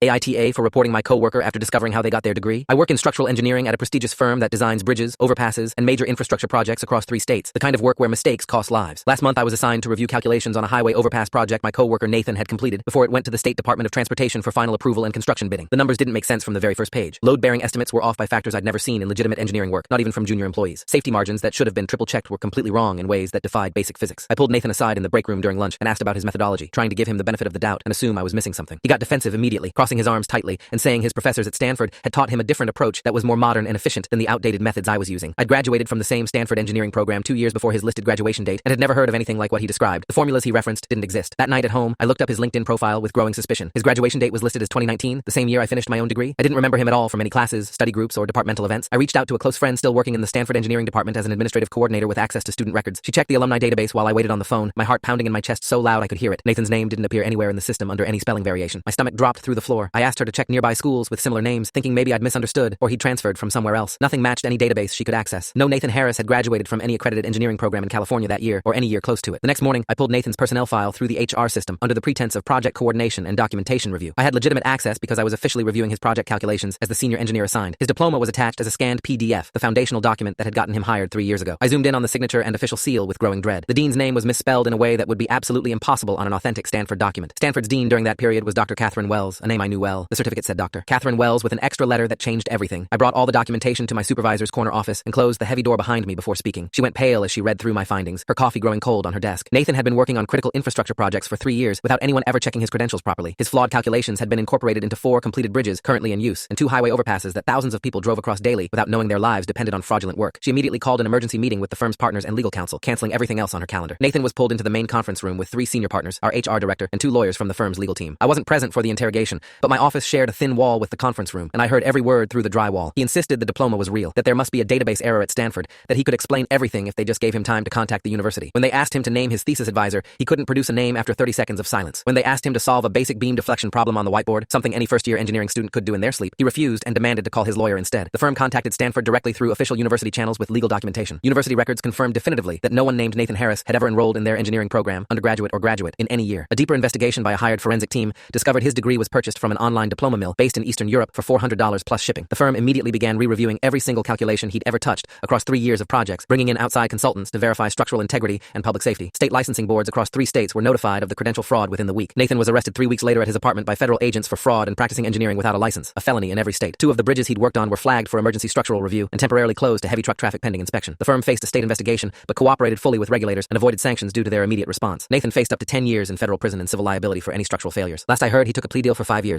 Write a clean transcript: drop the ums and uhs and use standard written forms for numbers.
AITA for reporting my coworker after discovering how they got their degree. I work in structural engineering at a prestigious firm that designs bridges, overpasses, and major infrastructure projects across 3 states, the kind of work where mistakes cost lives. Last month, I was assigned to review calculations on a highway overpass project my coworker Nathan had completed before it went to the State Department of Transportation for final approval and construction bidding. The numbers didn't make sense from the very first page. Load-bearing estimates were off by factors I'd never seen in legitimate engineering work, not even from junior employees. Safety margins that should have been triple-checked were completely wrong in ways that defied basic physics. I pulled Nathan aside in the break room during lunch and asked about his methodology, trying to give him the benefit of the doubt and assume I was missing something. He got defensive immediately, crossing his arms tightly and saying his professors at Stanford had taught him a different approach that was more modern and efficient than the outdated methods I was using. I'd graduated from the same Stanford engineering program 2 years before his listed graduation date and had never heard of anything like what he described. The formulas he referenced didn't exist. That night at home, I looked up his LinkedIn profile with growing suspicion. His graduation date was listed as 2019, the same year I finished my own degree. I didn't remember him at all from any classes, study groups, or departmental events. I reached out to a close friend still working in the Stanford engineering department as an administrative coordinator with access to student records. She checked the alumni database while I waited on the phone, my heart pounding in my chest so loud I could hear it. Nathan's name didn't appear anywhere in the system under any spelling variation. My stomach dropped through the floor. I asked her to check nearby schools with similar names, thinking maybe I'd misunderstood or he'd transferred from somewhere else. Nothing matched any database she could access. No Nathan Harris had graduated from any accredited engineering program in California that year or any year close to it. The next morning, I pulled Nathan's personnel file through the HR system under the pretense of project coordination and documentation review. I had legitimate access because I was officially reviewing his project calculations as the senior engineer assigned. His diploma was attached as a scanned PDF, the foundational document that had gotten him hired 3 years ago. I zoomed in on the signature and official seal with growing dread. The dean's name was misspelled in a way that would be absolutely impossible on an authentic Stanford document. Stanford's dean during that period was Dr. Catherine Wells, a name I knew well. The certificate said Dr. Catherine Wells with an extra letter that changed everything. I brought all the documentation to my supervisor's corner office and closed the heavy door behind me before speaking. She went pale as she read through my findings, her coffee growing cold on her desk. Nathan had been working on critical infrastructure projects for 3 years without anyone ever checking his credentials properly. His flawed calculations had been incorporated into 4 completed bridges currently in use and 2 highway overpasses that thousands of people drove across daily without knowing their lives depended on fraudulent work. She immediately called an emergency meeting with the firm's partners and legal counsel, canceling everything else on her calendar. Nathan was pulled into the main conference room with 3 senior partners, our HR director, and 2 lawyers from the firm's legal team. I wasn't present for the interrogation, but my office shared a thin wall with the conference room, and I heard every word through the drywall. He insisted the diploma was real, that there must be a database error at Stanford, that he could explain everything if they just gave him time to contact the university. When they asked him to name his thesis advisor, he couldn't produce a name after 30 seconds of silence. When they asked him to solve a basic beam deflection problem on the whiteboard, something any first-year engineering student could do in their sleep, he refused and demanded to call his lawyer instead. The firm contacted Stanford directly through official university channels with legal documentation. University records confirmed definitively that no one named Nathan Harris had ever enrolled in their engineering program, undergraduate or graduate, in any year. A deeper investigation by a hired forensic team discovered his degree was purchased from an online diploma mill based in Eastern Europe for $400 plus shipping. The firm immediately began re-reviewing every single calculation he'd ever touched across 3 years of projects, bringing in outside consultants to verify structural integrity and public safety. State licensing boards across 3 states were notified of the credential fraud within the week. Nathan was arrested 3 weeks later at his apartment by federal agents for fraud and practicing engineering without a license, a felony in every state. 2 of the bridges he'd worked on were flagged for emergency structural review and temporarily closed to heavy truck traffic pending inspection. The firm faced a state investigation, but cooperated fully with regulators and avoided sanctions due to their immediate response. Nathan faced up to 10 years in federal prison and civil liability for any structural failures. Last I heard, he took a plea deal for 5 years.